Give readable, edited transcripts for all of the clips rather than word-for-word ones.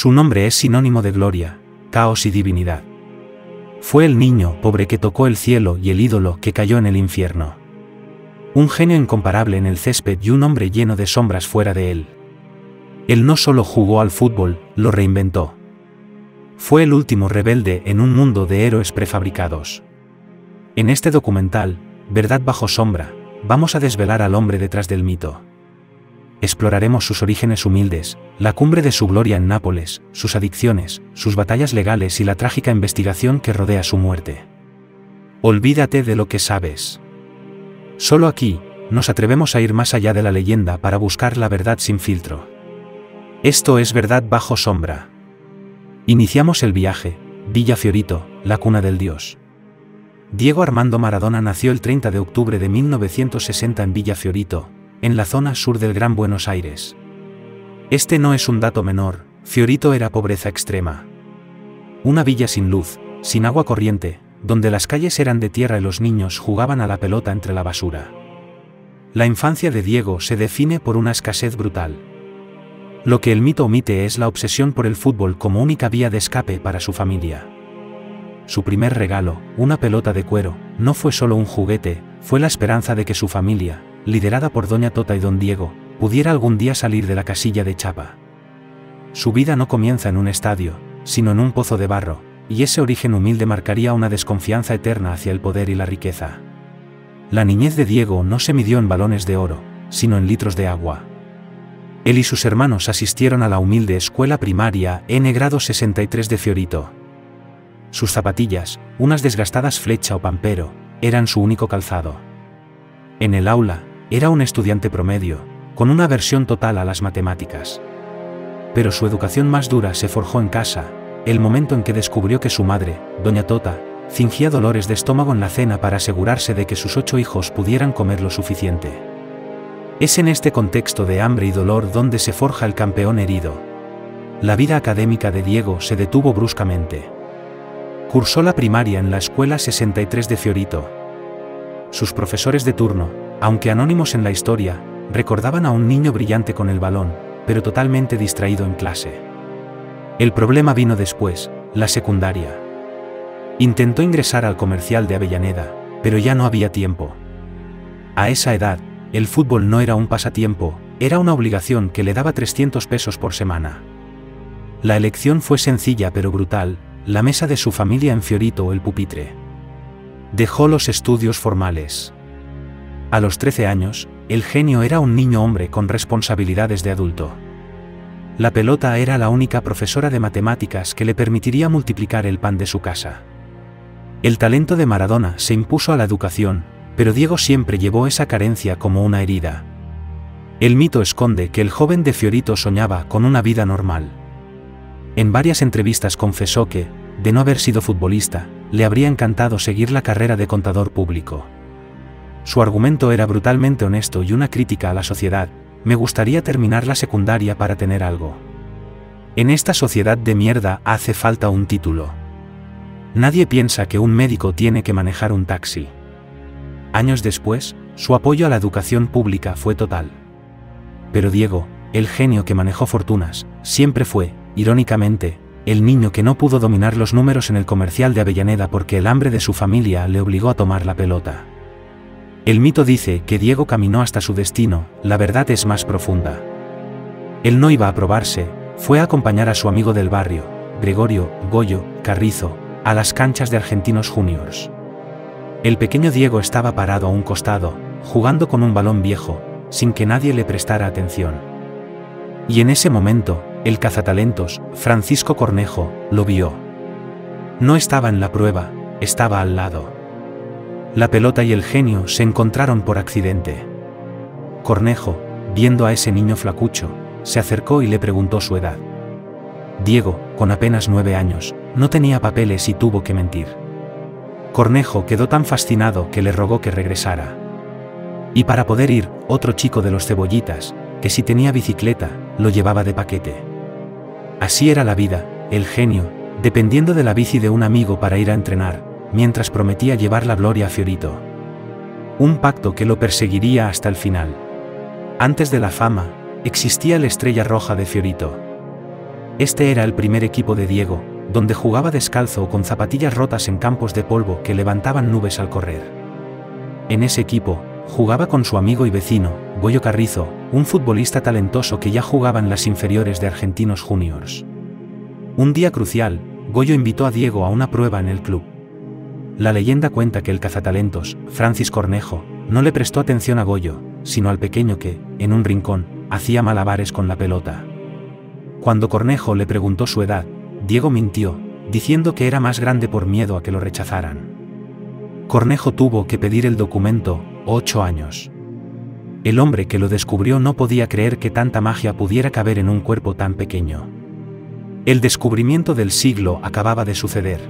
Su nombre es sinónimo de gloria, caos y divinidad. Fue el niño pobre que tocó el cielo y el ídolo que cayó en el infierno. Un genio incomparable en el césped y un hombre lleno de sombras fuera de él. Él no solo jugó al fútbol, lo reinventó. Fue el último rebelde en un mundo de héroes prefabricados. En este documental, Verdad bajo sombra, vamos a desvelar al hombre detrás del mito. Exploraremos sus orígenes humildes, la cumbre de su gloria en Nápoles, sus adicciones, sus batallas legales y la trágica investigación que rodea su muerte. Olvídate de lo que sabes. Solo aquí, nos atrevemos a ir más allá de la leyenda para buscar la verdad sin filtro. Esto es Verdad bajo sombra. Iniciamos el viaje, Villa Fiorito, la cuna del dios. Diego Armando Maradona nació el 30 de octubre de 1960 en Villa Fiorito, en la zona sur del Gran Buenos Aires. Este no es un dato menor, Fiorito era pobreza extrema. Una villa sin luz, sin agua corriente, donde las calles eran de tierra y los niños jugaban a la pelota entre la basura. La infancia de Diego se define por una escasez brutal. Lo que el mito omite es la obsesión por el fútbol como única vía de escape para su familia. Su primer regalo, una pelota de cuero, no fue solo un juguete, fue la esperanza de que su familia, liderada por Doña Tota y Don Diego, pudiera algún día salir de la casilla de chapa. Su vida no comienza en un estadio, sino en un pozo de barro, y ese origen humilde marcaría una desconfianza eterna hacia el poder y la riqueza. La niñez de Diego no se midió en balones de oro, sino en litros de agua. Él y sus hermanos asistieron a la humilde escuela primaria N grado 63 de Fiorito. Sus zapatillas, unas desgastadas Flecha o Pampero, eran su único calzado. En el aula, era un estudiante promedio, con una aversión total a las matemáticas. Pero su educación más dura se forjó en casa, el momento en que descubrió que su madre, Doña Tota, fingía dolores de estómago en la cena para asegurarse de que sus 8 hijos pudieran comer lo suficiente. Es en este contexto de hambre y dolor donde se forja el campeón herido. La vida académica de Diego se detuvo bruscamente. Cursó la primaria en la Escuela 63 de Fiorito. Sus profesores de turno, aunque anónimos en la historia, recordaban a un niño brillante con el balón, pero totalmente distraído en clase. El problema vino después, la secundaria. Intentó ingresar al Comercial de Avellaneda, pero ya no había tiempo. A esa edad, el fútbol no era un pasatiempo, era una obligación que le daba 300 pesos por semana. La elección fue sencilla pero brutal, la mesa de su familia en Fiorito o el pupitre. Dejó los estudios formales. A los 13 años, el genio era un niño hombre con responsabilidades de adulto. La pelota era la única profesora de matemáticas que le permitiría multiplicar el pan de su casa. El talento de Maradona se impuso a la educación, pero Diego siempre llevó esa carencia como una herida. El mito esconde que el joven de Fiorito soñaba con una vida normal. En varias entrevistas confesó que, de no haber sido futbolista, le habría encantado seguir la carrera de contador público. Su argumento era brutalmente honesto y una crítica a la sociedad: me gustaría terminar la secundaria para tener algo. En esta sociedad de mierda hace falta un título. Nadie piensa que un médico tiene que manejar un taxi. Años después, su apoyo a la educación pública fue total. Pero Diego, el genio que manejó fortunas, siempre fue, irónicamente, el niño que no pudo dominar los números en el Comercial de Avellaneda porque el hambre de su familia le obligó a tomar la pelota. El mito dice que Diego caminó hasta su destino, la verdad es más profunda. Él no iba a probarse, fue a acompañar a su amigo del barrio, Gregorio Goyo Carrizo, a las canchas de Argentinos Juniors. El pequeño Diego estaba parado a un costado, jugando con un balón viejo, sin que nadie le prestara atención. Y en ese momento, el cazatalentos, Francisco Cornejo, lo vio. No estaba en la prueba, estaba al lado. La pelota y el genio se encontraron por accidente. Cornejo, viendo a ese niño flacucho, se acercó y le preguntó su edad. Diego, con apenas 9 años, no tenía papeles y tuvo que mentir. Cornejo quedó tan fascinado que le rogó que regresara. Y para poder ir, otro chico de los cebollitas, que si tenía bicicleta, lo llevaba de paquete. Así era la vida, el genio, dependiendo de la bici de un amigo para ir a entrenar, mientras prometía llevar la gloria a Fiorito. Un pacto que lo perseguiría hasta el final. Antes de la fama, existía la Estrella Roja de Fiorito. Este era el primer equipo de Diego, donde jugaba descalzo o con zapatillas rotas en campos de polvo que levantaban nubes al correr. En ese equipo, jugaba con su amigo y vecino, Goyo Carrizo, un futbolista talentoso que ya jugaba en las inferiores de Argentinos Juniors. Un día crucial, Goyo invitó a Diego a una prueba en el club. La leyenda cuenta que el cazatalentos, Francis Cornejo, no le prestó atención a Goyo, sino al pequeño que, en un rincón, hacía malabares con la pelota. Cuando Cornejo le preguntó su edad, Diego mintió, diciendo que era más grande por miedo a que lo rechazaran. Cornejo tuvo que pedir el documento, 8 años. El hombre que lo descubrió no podía creer que tanta magia pudiera caber en un cuerpo tan pequeño. El descubrimiento del siglo acababa de suceder.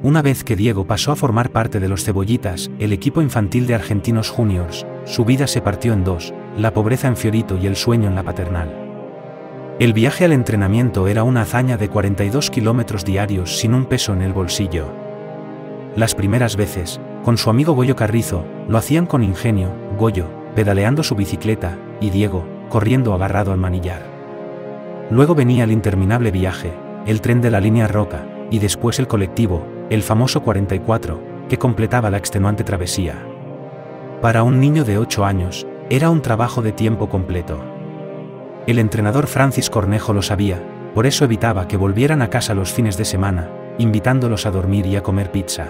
Una vez que Diego pasó a formar parte de los Cebollitas, el equipo infantil de Argentinos Juniors, su vida se partió en dos, la pobreza en Fiorito y el sueño en la Paternal. El viaje al entrenamiento era una hazaña de 42 kilómetros diarios sin un peso en el bolsillo. Las primeras veces, con su amigo Goyo Carrizo, lo hacían con ingenio, Goyo, pedaleando su bicicleta, y Diego, corriendo agarrado al manillar. Luego venía el interminable viaje, el tren de la línea Roca, y después el colectivo, el famoso 44, que completaba la extenuante travesía. Para un niño de 8 años, era un trabajo de tiempo completo. El entrenador Francis Cornejo lo sabía, por eso evitaba que volvieran a casa los fines de semana, invitándolos a dormir y a comer pizza.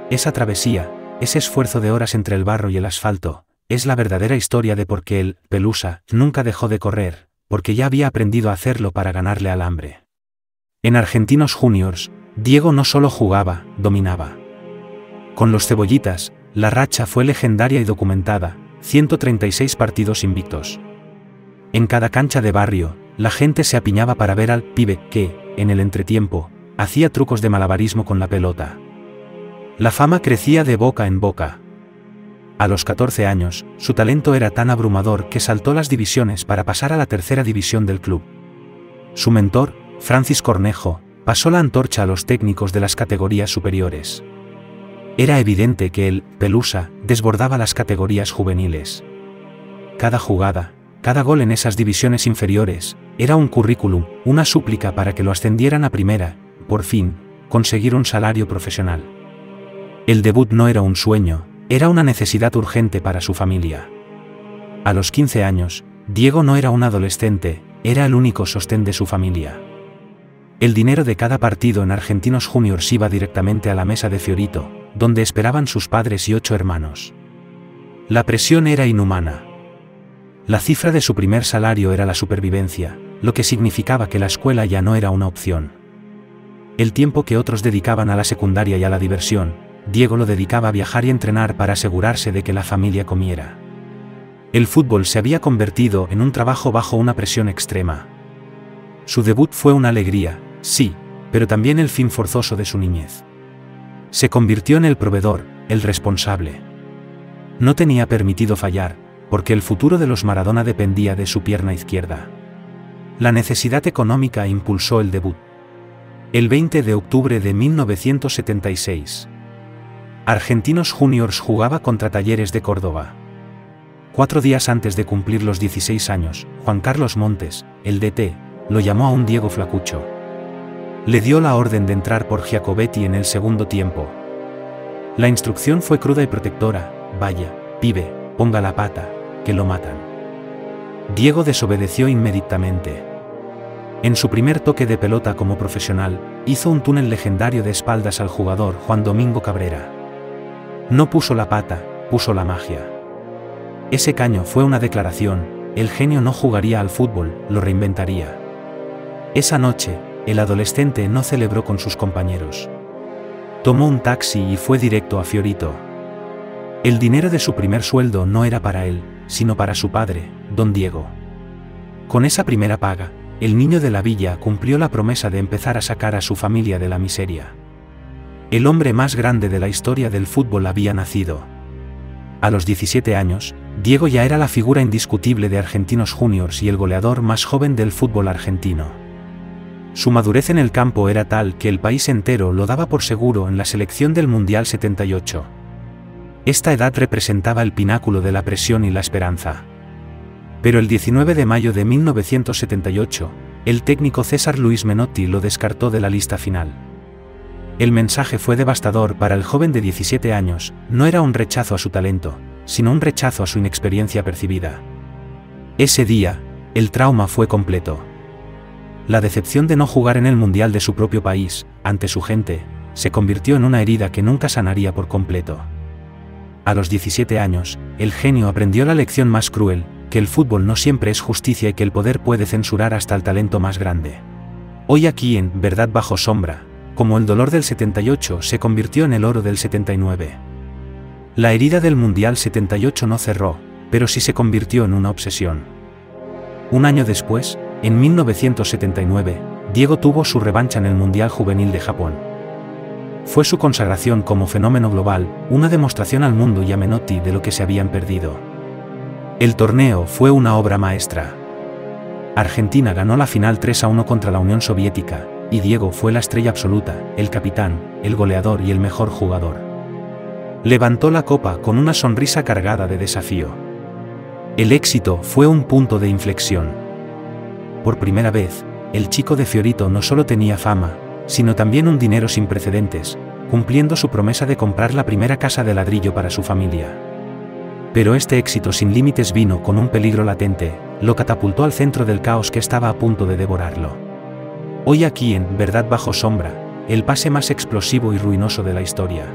Esa travesía, ese esfuerzo de horas entre el barro y el asfalto, es la verdadera historia de por qué el Pelusa nunca dejó de correr, porque ya había aprendido a hacerlo para ganarle al hambre. En Argentinos Juniors, Diego no solo jugaba, dominaba. Con los Cebollitas, la racha fue legendaria y documentada, 136 partidos invictos. En cada cancha de barrio, la gente se apiñaba para ver al pibe que, en el entretiempo, hacía trucos de malabarismo con la pelota. La fama crecía de boca en boca. A los 14 años, su talento era tan abrumador que saltó las divisiones para pasar a la tercera división del club. Su mentor, Francis Cornejo, pasó la antorcha a los técnicos de las categorías superiores. Era evidente que el Pelusa desbordaba las categorías juveniles. Cada jugada, cada gol en esas divisiones inferiores, era un currículum, una súplica para que lo ascendieran a primera, por fin, conseguir un salario profesional. El debut no era un sueño, era una necesidad urgente para su familia. A los 15 años, Diego no era un adolescente, era el único sostén de su familia. El dinero de cada partido en Argentinos Juniors iba directamente a la mesa de Fiorito, donde esperaban sus padres y 8 hermanos. La presión era inhumana. La cifra de su primer salario era la supervivencia, lo que significaba que la escuela ya no era una opción. El tiempo que otros dedicaban a la secundaria y a la diversión, Diego lo dedicaba a viajar y entrenar para asegurarse de que la familia comiera. El fútbol se había convertido en un trabajo bajo una presión extrema. Su debut fue una alegría, sí, pero también el fin forzoso de su niñez. Se convirtió en el proveedor, el responsable. No tenía permitido fallar, porque el futuro de los Maradona dependía de su pierna izquierda. La necesidad económica impulsó el debut. El 20 de octubre de 1976. Argentinos Juniors jugaba contra Talleres de Córdoba. 4 días antes de cumplir los 16 años, Juan Carlos Montes, el DT, lo llamó a un Diego flacucho. Le dio la orden de entrar por Giacobetti en el segundo tiempo. La instrucción fue cruda y protectora: vaya, pibe, ponga la pata, que lo matan. Diego desobedeció inmediatamente. En su primer toque de pelota como profesional, hizo un túnel legendario de espaldas al jugador Juan Domingo Cabrera. No puso la pata, puso la magia. Ese caño fue una declaración: el genio no jugaría al fútbol, lo reinventaría. Esa noche, el adolescente no celebró con sus compañeros. Tomó un taxi y fue directo a Fiorito. El dinero de su primer sueldo no era para él, sino para su padre, don Diego. Con esa primera paga, el niño de la villa cumplió la promesa de empezar a sacar a su familia de la miseria. El hombre más grande de la historia del fútbol había nacido. A los 17 años, Diego ya era la figura indiscutible de Argentinos Juniors y el goleador más joven del fútbol argentino. Su madurez en el campo era tal que el país entero lo daba por seguro en la selección del Mundial 78. Esta edad representaba el pináculo de la presión y la esperanza. Pero el 19 de mayo de 1978, el técnico César Luis Menotti lo descartó de la lista final. El mensaje fue devastador para el joven de 17 años, no era un rechazo a su talento, sino un rechazo a su inexperiencia percibida. Ese día, el trauma fue completo. La decepción de no jugar en el Mundial de su propio país, ante su gente, se convirtió en una herida que nunca sanaría por completo. A los 17 años, el genio aprendió la lección más cruel, que el fútbol no siempre es justicia y que el poder puede censurar hasta el talento más grande. Hoy aquí en Verdad bajo sombra, como el dolor del 78 se convirtió en el oro del 79. La herida del Mundial 78 no cerró, pero sí se convirtió en una obsesión. Un año después, en 1979, Diego tuvo su revancha en el Mundial Juvenil de Japón. Fue su consagración como fenómeno global, una demostración al mundo y a Menotti de lo que se habían perdido. El torneo fue una obra maestra. Argentina ganó la final 3-1 contra la Unión Soviética, y Diego fue la estrella absoluta, el capitán, el goleador y el mejor jugador. Levantó la copa con una sonrisa cargada de desafío. El éxito fue un punto de inflexión. Por primera vez, el chico de Fiorito no solo tenía fama, sino también un dinero sin precedentes, cumpliendo su promesa de comprar la primera casa de ladrillo para su familia. Pero este éxito sin límites vino con un peligro latente, lo catapultó al centro del caos que estaba a punto de devorarlo. Hoy aquí en Verdad bajo sombra, el pase más explosivo y ruinoso de la historia.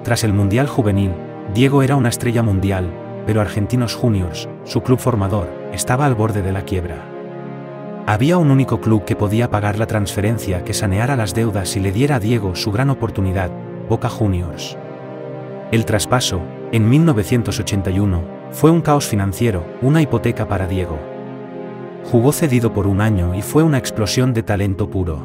Tras el Mundial Juvenil, Diego era una estrella mundial, pero Argentinos Juniors, su club formador, estaba al borde de la quiebra. Había un único club que podía pagar la transferencia que saneara las deudas y le diera a Diego su gran oportunidad, Boca Juniors. El traspaso, en 1981, fue un caos financiero, una hipoteca para Diego. Jugó cedido por un año y fue una explosión de talento puro.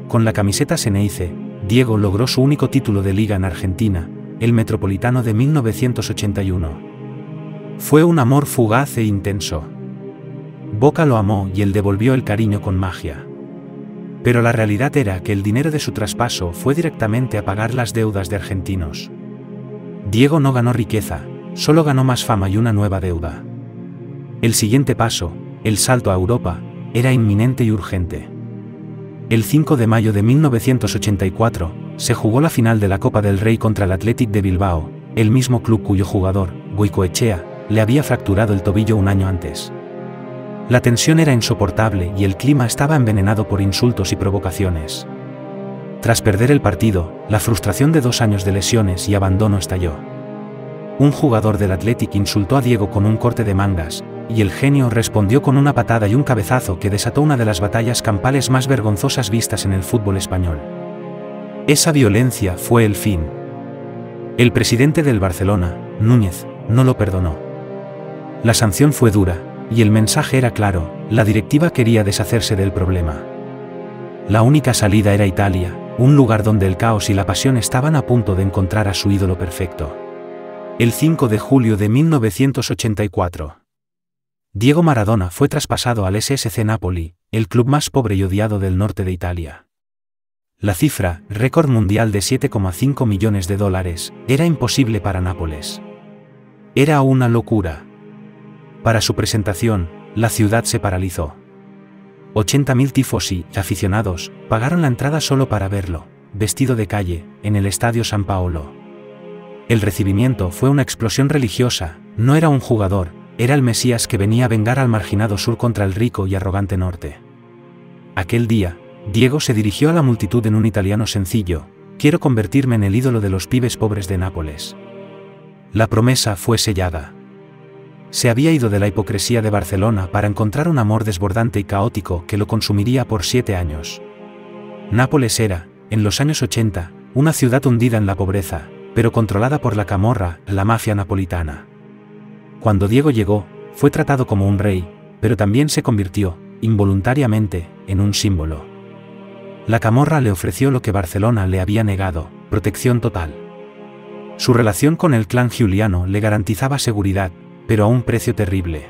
Con la camiseta Xeneize, Diego logró su único título de liga en Argentina, el Metropolitano de 1981. Fue un amor fugaz e intenso. Boca lo amó y él devolvió el cariño con magia. Pero la realidad era que el dinero de su traspaso fue directamente a pagar las deudas de Argentinos. Diego no ganó riqueza, solo ganó más fama y una nueva deuda. El siguiente paso, el salto a Europa, era inminente y urgente. El 5 de mayo de 1984, se jugó la final de la Copa del Rey contra el Athletic de Bilbao, el mismo club cuyo jugador, Goicoechea, le había fracturado el tobillo un año antes. La tensión era insoportable y el clima estaba envenenado por insultos y provocaciones. Tras perder el partido, la frustración de 2 años de lesiones y abandono estalló. Un jugador del Athletic insultó a Diego con un corte de mangas, y el genio respondió con una patada y un cabezazo que desató una de las batallas campales más vergonzosas vistas en el fútbol español. Esa violencia fue el fin. El presidente del Barcelona, Núñez, no lo perdonó. La sanción fue dura, y el mensaje era claro, la directiva quería deshacerse del problema. La única salida era Italia, un lugar donde el caos y la pasión estaban a punto de encontrar a su ídolo perfecto. El 5 de julio de 1984. Diego Maradona fue traspasado al SSC Napoli, el club más pobre y odiado del norte de Italia. La cifra, récord mundial de $7,5 millones, era imposible para Nápoles. Era una locura. Para su presentación, la ciudad se paralizó. 80.000 tifosi, aficionados, pagaron la entrada solo para verlo, vestido de calle, en el Estadio San Paolo. El recibimiento fue una explosión religiosa, no era un jugador, era el Mesías que venía a vengar al marginado sur contra el rico y arrogante norte. Aquel día, Diego se dirigió a la multitud en un italiano sencillo: quiero convertirme en el ídolo de los pibes pobres de Nápoles. La promesa fue sellada. Se había ido de la hipocresía de Barcelona para encontrar un amor desbordante y caótico que lo consumiría por 7 años. Nápoles era, en los años 80, una ciudad hundida en la pobreza, pero controlada por la camorra, la mafia napolitana. Cuando Diego llegó, fue tratado como un rey, pero también se convirtió, involuntariamente, en un símbolo. La camorra le ofreció lo que Barcelona le había negado: protección total. Su relación con el clan Giuliano le garantizaba seguridad, pero a un precio terrible.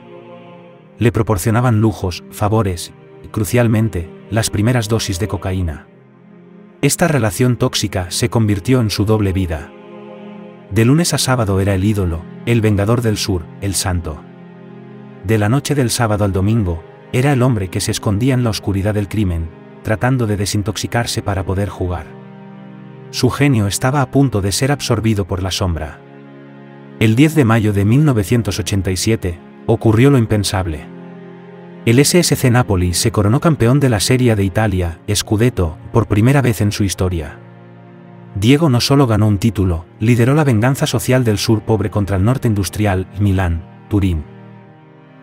Le proporcionaban lujos, favores, y, crucialmente, las primeras dosis de cocaína. Esta relación tóxica se convirtió en su doble vida. De lunes a sábado era el ídolo, el vengador del sur, el santo. De la noche del sábado al domingo, Era el hombre que se escondía en la oscuridad del crimen, tratando de desintoxicarse para poder jugar. Su genio estaba a punto de ser absorbido por la sombra. El 10 de mayo de 1987, ocurrió lo impensable. El SSC Napoli se coronó campeón de la Serie de Italia, Scudetto, por primera vez en su historia. Diego no solo ganó un título, lideró la venganza social del sur pobre contra el norte industrial, Milán, Turín.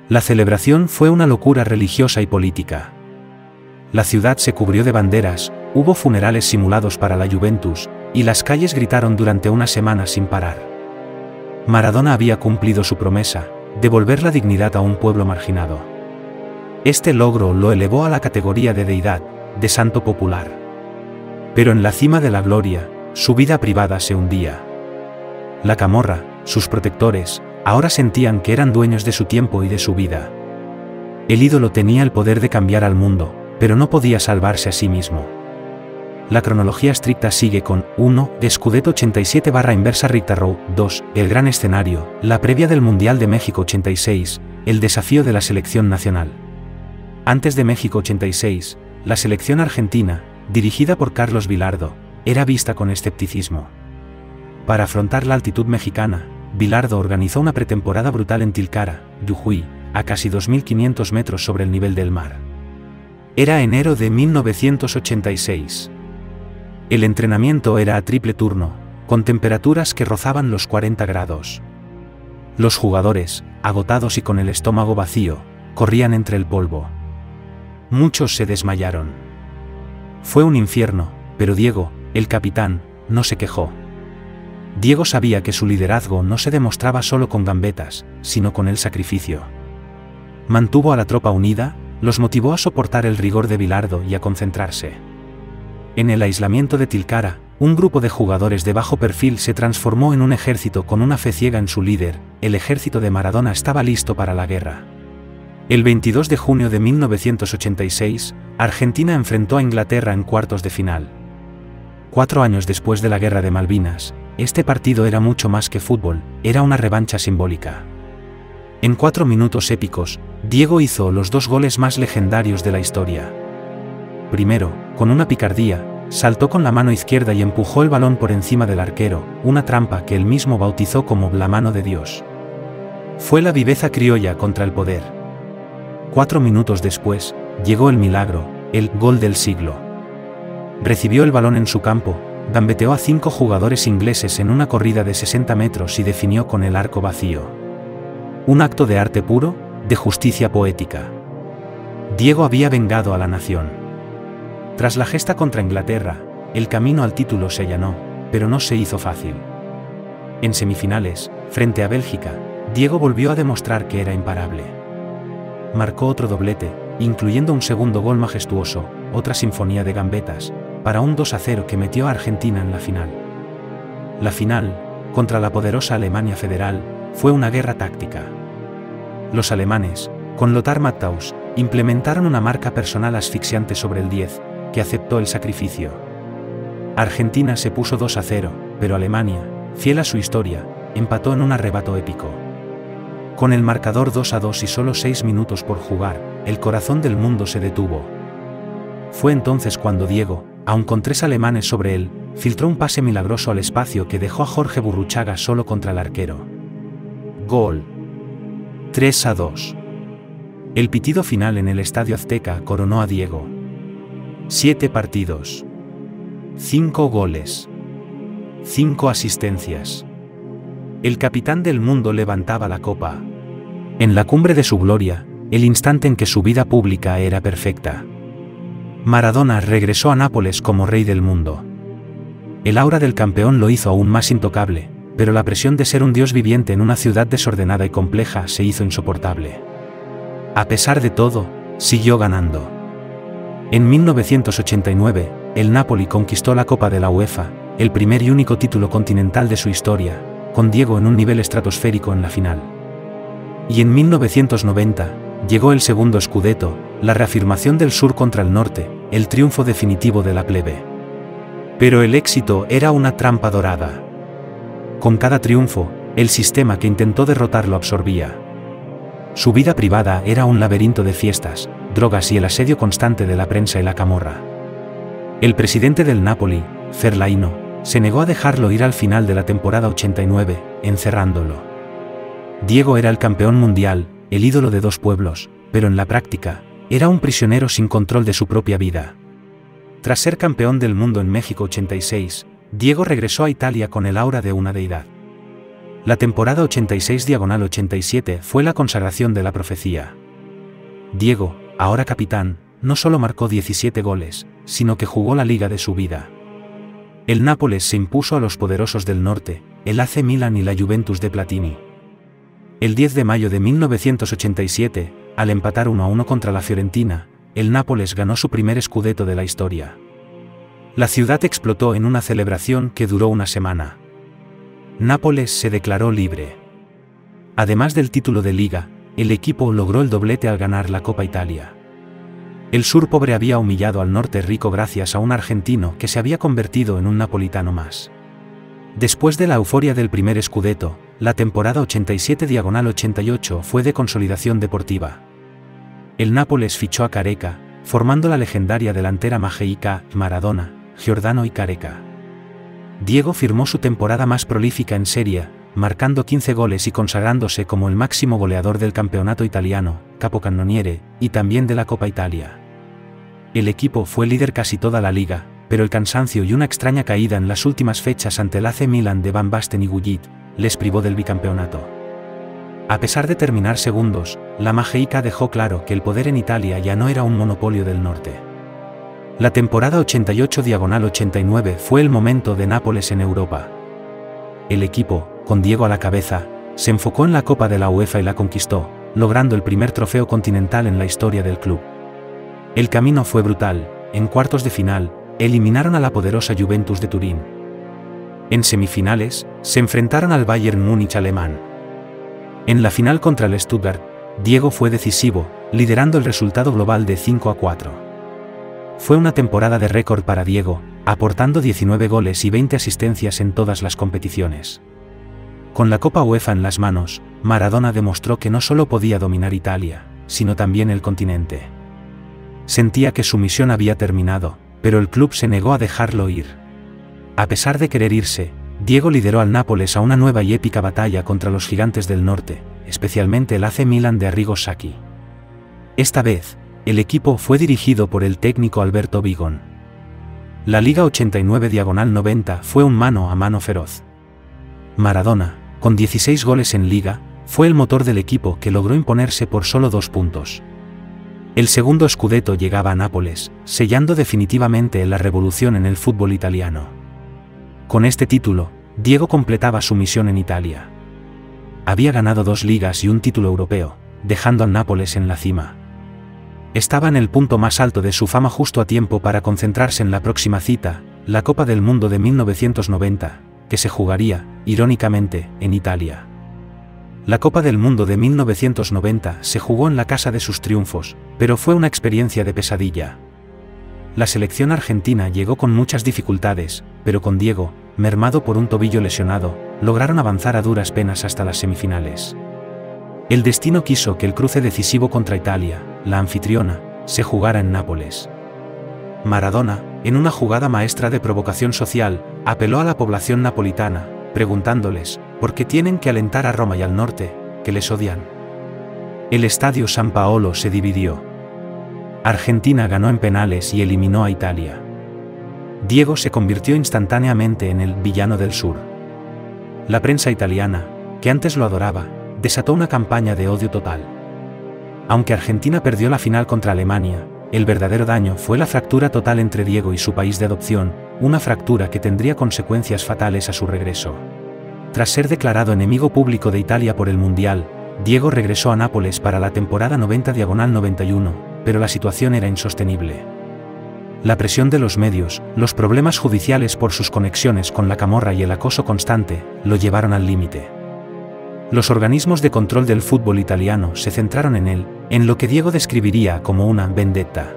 La celebración fue una locura religiosa y política. La ciudad se cubrió de banderas, hubo funerales simulados para la Juventus, y las calles gritaron durante una semana sin parar. Maradona había cumplido su promesa, devolver la dignidad a un pueblo marginado. Este logro lo elevó a la categoría de deidad, de santo popular. Pero en la cima de la gloria, su vida privada se hundía. La camorra, sus protectores, ahora sentían que eran dueños de su tiempo y de su vida. El ídolo tenía el poder de cambiar al mundo, pero no podía salvarse a sí mismo. La cronología estricta sigue con 1. Scudetto 87 / Richter-Row, 2. El gran escenario, la previa del Mundial de México 86, el desafío de la selección nacional. Antes de México 86, la selección argentina, dirigida por Carlos Bilardo, era vista con escepticismo. Para afrontar la altitud mexicana, Bilardo organizó una pretemporada brutal en Tilcara, Jujuy, a casi 2.500 metros sobre el nivel del mar. Era enero de 1986. El entrenamiento era a triple turno, con temperaturas que rozaban los 40 grados. Los jugadores, agotados y con el estómago vacío, corrían entre el polvo. Muchos se desmayaron. Fue un infierno, pero Diego, el capitán, no se quejó. Diego sabía que su liderazgo no se demostraba solo con gambetas, sino con el sacrificio. Mantuvo a la tropa unida, los motivó a soportar el rigor de Bilardo y a concentrarse. En el aislamiento de Tilcara, un grupo de jugadores de bajo perfil se transformó en un ejército con una fe ciega en su líder. El ejército de Maradona estaba listo para la guerra. El 22 de junio de 1986, Argentina enfrentó a Inglaterra en cuartos de final. 4 años después de la Guerra de Malvinas, este partido era mucho más que fútbol, era una revancha simbólica. En 4 minutos épicos, Diego hizo los 2 goles más legendarios de la historia. Primero, con una picardía, saltó con la mano izquierda y empujó el balón por encima del arquero, una trampa que él mismo bautizó como la mano de Dios. Fue la viveza criolla contra el poder. 4 minutos después, llegó el milagro, el gol del siglo. Recibió el balón en su campo, gambeteó a 5 jugadores ingleses en una corrida de 60 metros y definió con el arco vacío. Un acto de arte puro, de justicia poética. Diego había vengado a la nación. Tras la gesta contra Inglaterra, el camino al título se allanó, pero no se hizo fácil. En semifinales, frente a Bélgica, Diego volvió a demostrar que era imparable. Marcó otro doblete, incluyendo un segundo gol majestuoso, otra sinfonía de gambetas, para un 2-0 que metió a Argentina en la final. La final, contra la poderosa Alemania Federal, fue una guerra táctica. Los alemanes, con Lothar Matthaus, implementaron una marca personal asfixiante sobre el 10, que aceptó el sacrificio. Argentina se puso 2-0, pero Alemania, fiel a su historia, empató en un arrebato épico. Con el marcador 2-2 y solo 6 minutos por jugar, el corazón del mundo se detuvo. Fue entonces cuando Diego, aun con 3 alemanes sobre él, filtró un pase milagroso al espacio que dejó a Jorge Burruchaga solo contra el arquero. Gol. 3-2. El pitido final en el Estadio Azteca coronó a Diego. 7 partidos. 5 goles. 5 asistencias. El capitán del mundo levantaba la copa. En la cumbre de su gloria, el instante en que su vida pública era perfecta. Maradona regresó a Nápoles como rey del mundo. El aura del campeón lo hizo aún más intocable, pero la presión de ser un dios viviente en una ciudad desordenada y compleja se hizo insoportable. A pesar de todo, siguió ganando. En 1989, el Napoli conquistó la Copa de la UEFA, el primer y único título continental de su historia, con Diego en un nivel estratosférico en la final. Y en 1990, llegó el segundo Scudetto, la reafirmación del sur contra el norte, el triunfo definitivo de la plebe. Pero el éxito era una trampa dorada. Con cada triunfo, el sistema que intentó derrotarlo absorbía. Su vida privada era un laberinto de fiestas, drogas y el asedio constante de la prensa y la camorra. El presidente del Napoli, Ferlaino, se negó a dejarlo ir al final de la temporada 89, encerrándolo. Diego era el campeón mundial, el ídolo de dos pueblos, pero en la práctica, era un prisionero sin control de su propia vida. Tras ser campeón del mundo en México 86, Diego regresó a Italia con el aura de una deidad. La temporada 86/87 fue la consagración de la profecía. Diego, ahora capitán, no solo marcó 17 goles, sino que jugó la liga de su vida. El Nápoles se impuso a los poderosos del norte, el AC Milan y la Juventus de Platini. El 10 de mayo de 1987, al empatar 1-1 contra la Fiorentina, el Nápoles ganó su primer scudetto de la historia. La ciudad explotó en una celebración que duró una semana. Nápoles se declaró libre. Además del título de liga, el equipo logró el doblete al ganar la Copa Italia. El sur pobre había humillado al norte rico gracias a un argentino que se había convertido en un napolitano más. Después de la euforia del primer scudetto, la temporada 87/88 fue de consolidación deportiva. El Nápoles fichó a Careca, formando la legendaria delantera Magica, Maradona, Giordano y Careca. Diego firmó su temporada más prolífica en Serie A, marcando 15 goles y consagrándose como el máximo goleador del campeonato italiano, capocannoniere, y también de la Copa Italia. El equipo fue líder casi toda la liga, pero el cansancio y una extraña caída en las últimas fechas ante el AC Milan de Van Basten y Gullit, les privó del bicampeonato. A pesar de terminar segundos, la Magica dejó claro que el poder en Italia ya no era un monopolio del norte. La temporada 88/89 fue el momento de Nápoles en Europa. El equipo, con Diego a la cabeza, se enfocó en la Copa de la UEFA y la conquistó, logrando el primer trofeo continental en la historia del club. El camino fue brutal. En cuartos de final, eliminaron a la poderosa Juventus de Turín. En semifinales, se enfrentaron al Bayern Múnich alemán. En la final contra el Stuttgart, Diego fue decisivo, liderando el resultado global de 5-4. Fue una temporada de récord para Diego, aportando 19 goles y 20 asistencias en todas las competiciones. Con la Copa UEFA en las manos, Maradona demostró que no solo podía dominar Italia, sino también el continente. Sentía que su misión había terminado, pero el club se negó a dejarlo ir. A pesar de querer irse, Diego lideró al Nápoles a una nueva y épica batalla contra los gigantes del norte, especialmente el AC Milan de Arrigo Sacchi. Esta vez, el equipo fue dirigido por el técnico Alberto Vigón. La Liga 89/90 fue un mano a mano feroz. Maradona, con 16 goles en Liga, fue el motor del equipo que logró imponerse por solo 2 puntos. El segundo scudetto llegaba a Nápoles, sellando definitivamente la revolución en el fútbol italiano. Con este título, Diego completaba su misión en Italia. Había ganado 2 ligas y un título europeo, dejando al Nápoles en la cima. Estaba en el punto más alto de su fama justo a tiempo para concentrarse en la próxima cita, la Copa del Mundo de 1990, que se jugaría, irónicamente, en Italia. La Copa del Mundo de 1990 se jugó en la casa de sus triunfos, pero fue una experiencia de pesadilla. La selección argentina llegó con muchas dificultades, pero con Diego, mermado por un tobillo lesionado, lograron avanzar a duras penas hasta las semifinales. El destino quiso que el cruce decisivo contra Italia, la anfitriona, se jugara en Nápoles. Maradona, en una jugada maestra de provocación social, apeló a la población napolitana, preguntándoles, ¿por qué tienen que alentar a Roma y al norte, que les odian? El estadio San Paolo se dividió. Argentina ganó en penales y eliminó a Italia. Diego se convirtió instantáneamente en el villano del sur. La prensa italiana, que antes lo adoraba, desató una campaña de odio total. Aunque Argentina perdió la final contra Alemania, el verdadero daño fue la fractura total entre Diego y su país de adopción, una fractura que tendría consecuencias fatales a su regreso. Tras ser declarado enemigo público de Italia por el Mundial, Diego regresó a Nápoles para la temporada 90/91, pero la situación era insostenible. La presión de los medios, los problemas judiciales por sus conexiones con la camorra y el acoso constante, lo llevaron al límite. Los organismos de control del fútbol italiano se centraron en él, en lo que Diego describiría como una vendetta.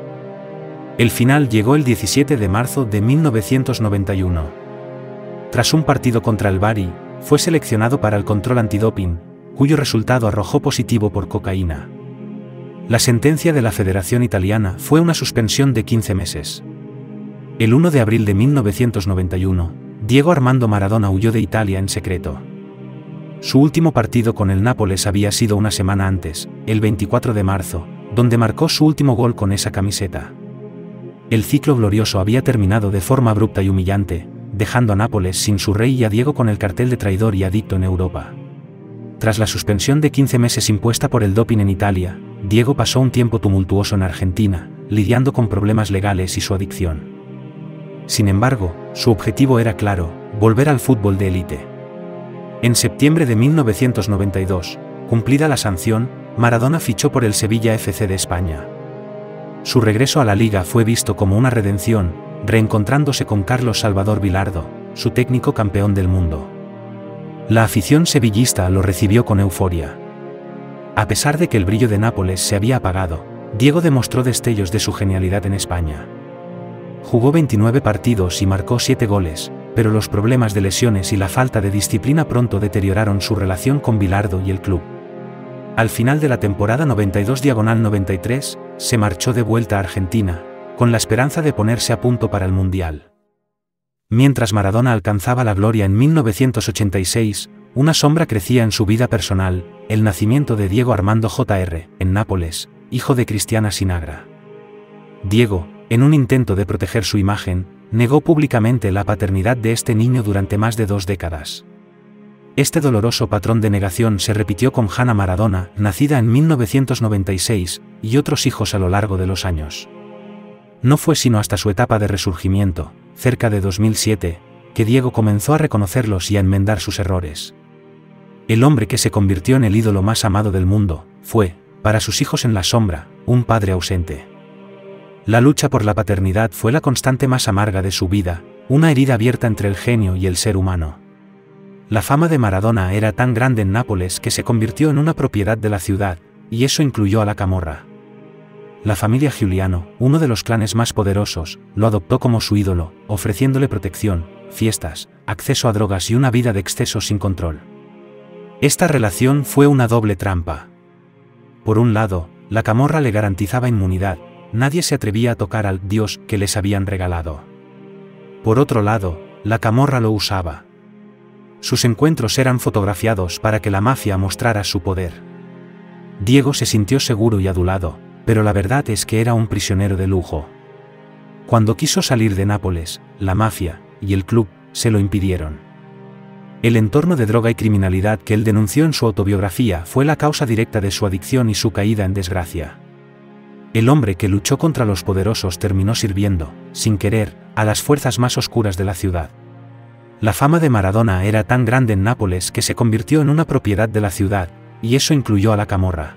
El final llegó el 17 de marzo de 1991. Tras un partido contra el Bari, fue seleccionado para el control antidoping, cuyo resultado arrojó positivo por cocaína. La sentencia de la Federación Italiana fue una suspensión de 15 meses. El 1 de abril de 1991, Diego Armando Maradona huyó de Italia en secreto. Su último partido con el Nápoles había sido una semana antes, el 24 de marzo, donde marcó su último gol con esa camiseta. El ciclo glorioso había terminado de forma abrupta y humillante, dejando a Nápoles sin su rey y a Diego con el cartel de traidor y adicto en Europa. Tras la suspensión de 15 meses impuesta por el doping en Italia, Diego pasó un tiempo tumultuoso en Argentina, lidiando con problemas legales y su adicción. Sin embargo, su objetivo era claro: volver al fútbol de élite. En septiembre de 1992, cumplida la sanción, Maradona fichó por el Sevilla FC de España. Su regreso a la liga fue visto como una redención, reencontrándose con Carlos Salvador Bilardo, su técnico campeón del mundo. La afición sevillista lo recibió con euforia. A pesar de que el brillo de Nápoles se había apagado, Diego demostró destellos de su genialidad en España. Jugó 29 partidos y marcó 7 goles, pero los problemas de lesiones y la falta de disciplina pronto deterioraron su relación con Bilardo y el club. Al final de la temporada 92/93, se marchó de vuelta a Argentina, con la esperanza de ponerse a punto para el Mundial. Mientras Maradona alcanzaba la gloria en 1986, una sombra crecía en su vida personal: el nacimiento de Diego Armando Jr., en Nápoles, hijo de Cristiana Sinagra. Diego, en un intento de proteger su imagen, negó públicamente la paternidad de este niño durante más de 2 décadas. Este doloroso patrón de negación se repitió con Hanna Maradona, nacida en 1996, y otros hijos a lo largo de los años. No fue sino hasta su etapa de resurgimiento, cerca de 2007, que Diego comenzó a reconocerlos y a enmendar sus errores. El hombre que se convirtió en el ídolo más amado del mundo, fue, para sus hijos en la sombra, un padre ausente. La lucha por la paternidad fue la constante más amarga de su vida, una herida abierta entre el genio y el ser humano. La fama de Maradona era tan grande en Nápoles que se convirtió en una propiedad de la ciudad, y eso incluyó a la Camorra. La familia Giuliano, uno de los clanes más poderosos, lo adoptó como su ídolo, ofreciéndole protección, fiestas, acceso a drogas y una vida de excesos sin control. Esta relación fue una doble trampa. Por un lado, la Camorra le garantizaba inmunidad: nadie se atrevía a tocar al Dios que les habían regalado. Por otro lado, la Camorra lo usaba. Sus encuentros eran fotografiados para que la mafia mostrara su poder. Diego se sintió seguro y adulado, pero la verdad es que era un prisionero de lujo. Cuando quiso salir de Nápoles, la mafia y el club se lo impidieron. El entorno de droga y criminalidad que él denunció en su autobiografía fue la causa directa de su adicción y su caída en desgracia. El hombre que luchó contra los poderosos terminó sirviendo, sin querer, a las fuerzas más oscuras de la ciudad. La fama de Maradona era tan grande en Nápoles que se convirtió en una propiedad de la ciudad, y eso incluyó a la Camorra.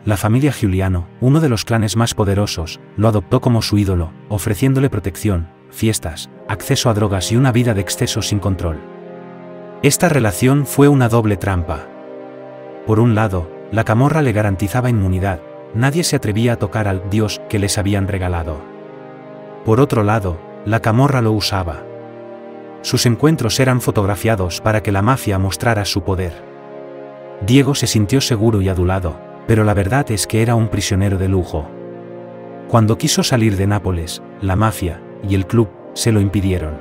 La familia Giuliano, uno de los clanes más poderosos, lo adoptó como su ídolo, ofreciéndole protección, fiestas, acceso a drogas y una vida de excesos sin control. Esta relación fue una doble trampa. Por un lado, la Camorra le garantizaba inmunidad: nadie se atrevía a tocar al Dios que les habían regalado. Por otro lado, la Camorra lo usaba. Sus encuentros eran fotografiados para que la mafia mostrara su poder. Diego se sintió seguro y adulado, pero la verdad es que era un prisionero de lujo. Cuando quiso salir de Nápoles, la mafia y el club se lo impidieron.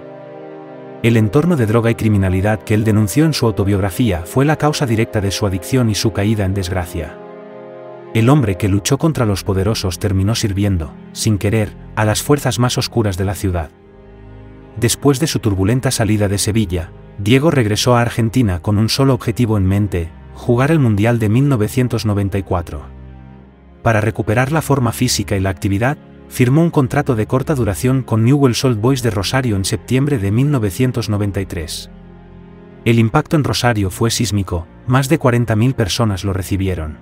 El entorno de droga y criminalidad que él denunció en su autobiografía fue la causa directa de su adicción y su caída en desgracia. El hombre que luchó contra los poderosos terminó sirviendo, sin querer, a las fuerzas más oscuras de la ciudad. Después de su turbulenta salida de Sevilla, Diego regresó a Argentina con un solo objetivo en mente: jugar el Mundial de 1994. Para recuperar la forma física y la actividad, firmó un contrato de corta duración con Newell's Old Boys de Rosario en septiembre de 1993. El impacto en Rosario fue sísmico: más de 40.000 personas lo recibieron.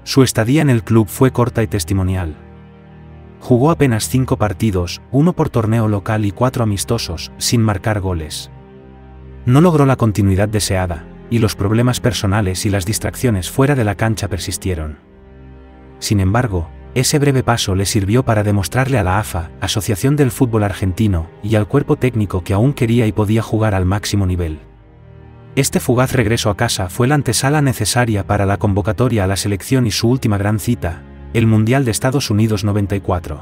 Su estadía en el club fue corta y testimonial. Jugó apenas 5 partidos, 1 por torneo local y 4 amistosos, sin marcar goles. No logró la continuidad deseada, y los problemas personales y las distracciones fuera de la cancha persistieron. Sin embargo, ese breve paso le sirvió para demostrarle a la AFA, Asociación del Fútbol Argentino, y al cuerpo técnico que aún quería y podía jugar al máximo nivel. Este fugaz regreso a casa fue la antesala necesaria para la convocatoria a la selección y su última gran cita, el Mundial de Estados Unidos 94.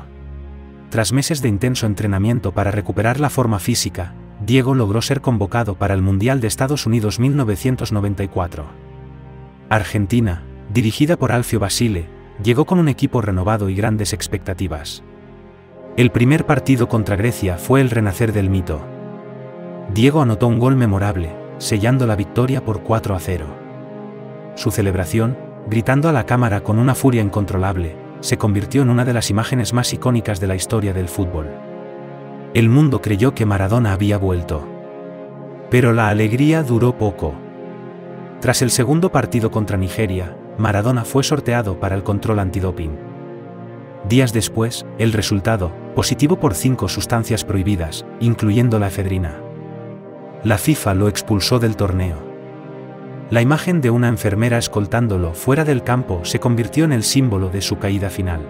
Tras meses de intenso entrenamiento para recuperar la forma física, Diego logró ser convocado para el Mundial de Estados Unidos 1994. Argentina, dirigida por Alfio Basile, llegó con un equipo renovado y grandes expectativas. El primer partido contra Grecia fue el renacer del mito. Diego anotó un gol memorable, sellando la victoria por 4-0. Su celebración, gritando a la cámara con una furia incontrolable, se convirtió en una de las imágenes más icónicas de la historia del fútbol. El mundo creyó que Maradona había vuelto. Pero la alegría duró poco. Tras el segundo partido contra Nigeria, Maradona fue sorteado para el control antidoping. Días después, el resultado, positivo por 5 sustancias prohibidas, incluyendo la efedrina. La FIFA lo expulsó del torneo. La imagen de una enfermera escoltándolo fuera del campo se convirtió en el símbolo de su caída final.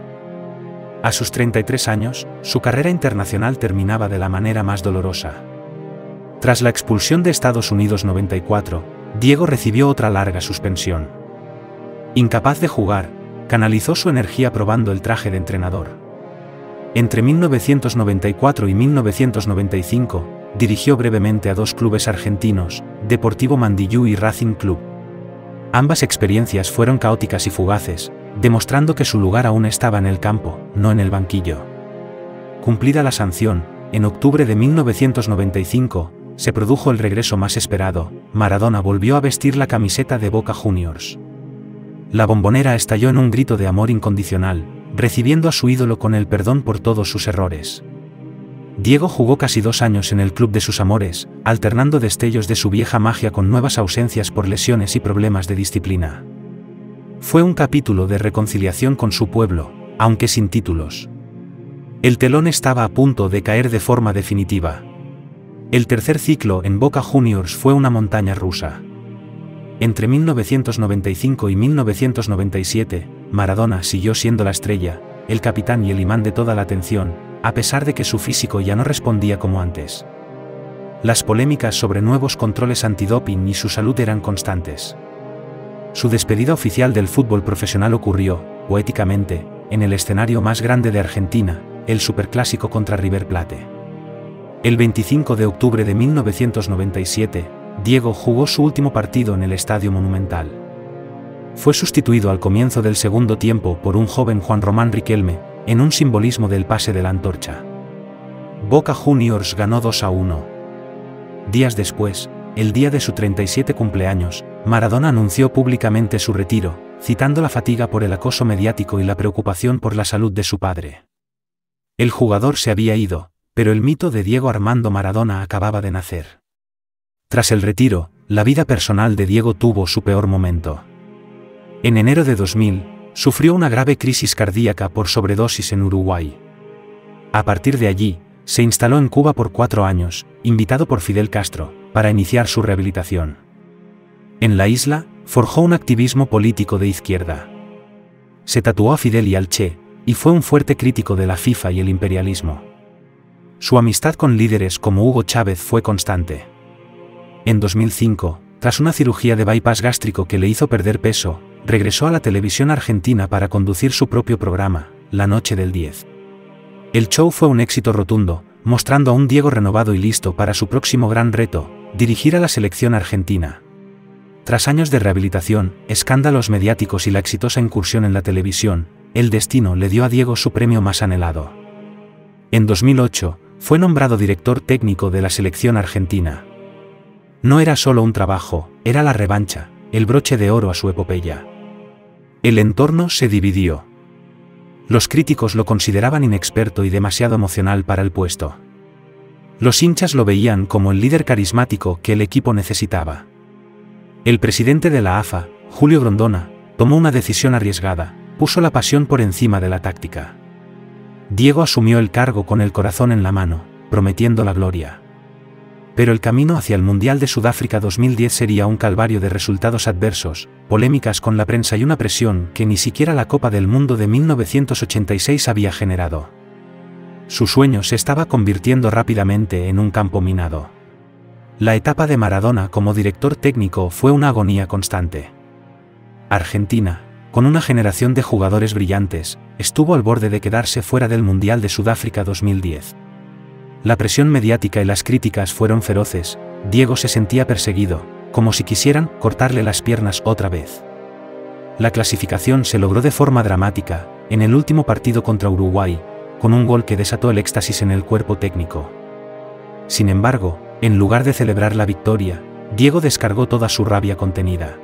A sus 33 años, su carrera internacional terminaba de la manera más dolorosa. Tras la expulsión de Estados Unidos 94, Diego recibió otra larga suspensión. Incapaz de jugar, canalizó su energía probando el traje de entrenador. Entre 1994 y 1995, dirigió brevemente a 2 clubes argentinos, Deportivo Mandillú y Racing Club. Ambas experiencias fueron caóticas y fugaces, demostrando que su lugar aún estaba en el campo, no en el banquillo. Cumplida la sanción, en octubre de 1995, se produjo el regreso más esperado. Maradona volvió a vestir la camiseta de Boca Juniors. La Bombonera estalló en un grito de amor incondicional, recibiendo a su ídolo con el perdón por todos sus errores. Diego jugó casi 2 años en el club de sus amores, alternando destellos de su vieja magia con nuevas ausencias por lesiones y problemas de disciplina. Fue un capítulo de reconciliación con su pueblo, aunque sin títulos. El telón estaba a punto de caer de forma definitiva. El tercer ciclo en Boca Juniors fue una montaña rusa. Entre 1995 y 1997, Maradona siguió siendo la estrella, el capitán y el imán de toda la atención, a pesar de que su físico ya no respondía como antes. Las polémicas sobre nuevos controles antidoping y su salud eran constantes. Su despedida oficial del fútbol profesional ocurrió, poéticamente, en el escenario más grande de Argentina, el Superclásico contra River Plate. El 25 de octubre de 1997, Diego jugó su último partido en el Estadio Monumental. Fue sustituido al comienzo del segundo tiempo por un joven Juan Román Riquelme, en un simbolismo del pase de la antorcha. Boca Juniors ganó 2-1. Días después, el día de su 37 cumpleaños, Maradona anunció públicamente su retiro, citando la fatiga por el acoso mediático y la preocupación por la salud de su padre. El jugador se había ido, pero el mito de Diego Armando Maradona acababa de nacer. Tras el retiro, la vida personal de Diego tuvo su peor momento. En enero de 2000, sufrió una grave crisis cardíaca por sobredosis en Uruguay. A partir de allí, se instaló en Cuba por 4 años, invitado por Fidel Castro, para iniciar su rehabilitación. En la isla, forjó un activismo político de izquierda. Se tatuó a Fidel y al Che, y fue un fuerte crítico de la FIFA y el imperialismo. Su amistad con líderes como Hugo Chávez fue constante. En 2005, tras una cirugía de bypass gástrico que le hizo perder peso, regresó a la televisión argentina para conducir su propio programa, La Noche del 10. El show fue un éxito rotundo, mostrando a un Diego renovado y listo para su próximo gran reto, dirigir a la selección argentina. Tras años de rehabilitación, escándalos mediáticos y la exitosa incursión en la televisión, el destino le dio a Diego su premio más anhelado. En 2008, fue nombrado director técnico de la selección argentina. No era solo un trabajo, era la revancha, el broche de oro a su epopeya. El entorno se dividió. Los críticos lo consideraban inexperto y demasiado emocional para el puesto. Los hinchas lo veían como el líder carismático que el equipo necesitaba. El presidente de la AFA, Julio Grondona, tomó una decisión arriesgada, puso la pasión por encima de la táctica. Diego asumió el cargo con el corazón en la mano, prometiendo la gloria. Pero el camino hacia el Mundial de Sudáfrica 2010 sería un calvario de resultados adversos, polémicas con la prensa y una presión que ni siquiera la Copa del Mundo de 1986 había generado. Su sueño se estaba convirtiendo rápidamente en un campo minado. La etapa de Maradona como director técnico fue una agonía constante. Argentina, con una generación de jugadores brillantes, estuvo al borde de quedarse fuera del Mundial de Sudáfrica 2010. La presión mediática y las críticas fueron feroces. Diego se sentía perseguido, como si quisieran cortarle las piernas otra vez. La clasificación se logró de forma dramática, en el último partido contra Uruguay, con un gol que desató el éxtasis en el cuerpo técnico. Sin embargo, en lugar de celebrar la victoria, Diego descargó toda su rabia contenida.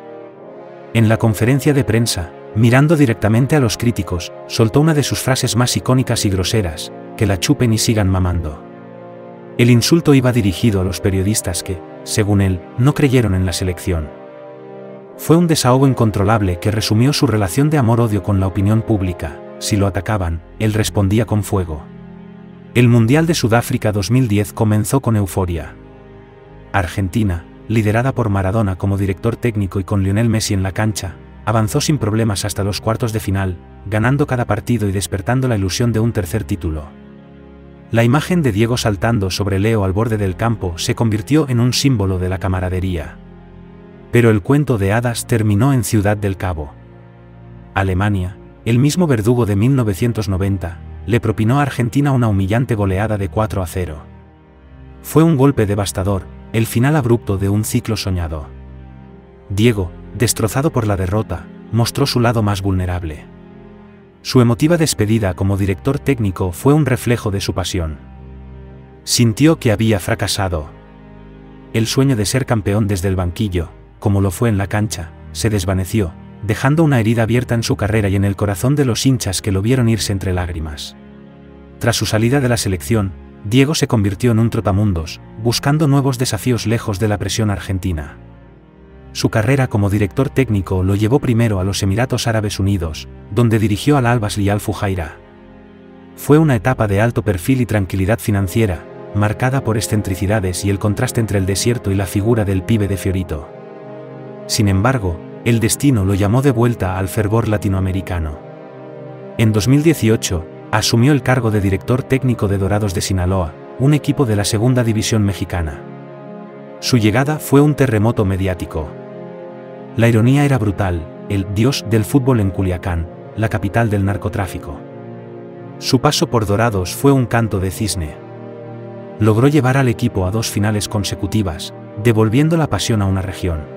En la conferencia de prensa, mirando directamente a los críticos, soltó una de sus frases más icónicas y groseras: que la chupen y sigan mamando. El insulto iba dirigido a los periodistas que, según él, no creyeron en la selección. Fue un desahogo incontrolable que resumió su relación de amor-odio con la opinión pública. Si lo atacaban, él respondía con fuego. El Mundial de Sudáfrica 2010 comenzó con euforia. Argentina, liderada por Maradona como director técnico y con Lionel Messi en la cancha, avanzó sin problemas hasta los cuartos de final, ganando cada partido y despertando la ilusión de un tercer título. La imagen de Diego saltando sobre Leo al borde del campo se convirtió en un símbolo de la camaradería. Pero el cuento de hadas terminó en Ciudad del Cabo. Alemania, el mismo verdugo de 1990, le propinó a Argentina una humillante goleada de 4-0. Fue un golpe devastador, el final abrupto de un ciclo soñado. Diego, destrozado por la derrota, mostró su lado más vulnerable. Su emotiva despedida como director técnico fue un reflejo de su pasión. Sintió que había fracasado. El sueño de ser campeón desde el banquillo, como lo fue en la cancha, se desvaneció, dejando una herida abierta en su carrera y en el corazón de los hinchas que lo vieron irse entre lágrimas. Tras su salida de la selección, Diego se convirtió en un trotamundos, buscando nuevos desafíos lejos de la presión argentina. Su carrera como director técnico lo llevó primero a los Emiratos Árabes Unidos, donde dirigió al Al-Ahly y al Fujairah. Fue una etapa de alto perfil y tranquilidad financiera, marcada por excentricidades y el contraste entre el desierto y la figura del pibe de Fiorito. Sin embargo, el destino lo llamó de vuelta al fervor latinoamericano. En 2018, asumió el cargo de director técnico de Dorados de Sinaloa, un equipo de la segunda división mexicana. Su llegada fue un terremoto mediático. La ironía era brutal: el dios del fútbol en Culiacán, la capital del narcotráfico. Su paso por Dorados fue un canto de cisne. Logró llevar al equipo a 2 finales consecutivas, devolviendo la pasión a una región.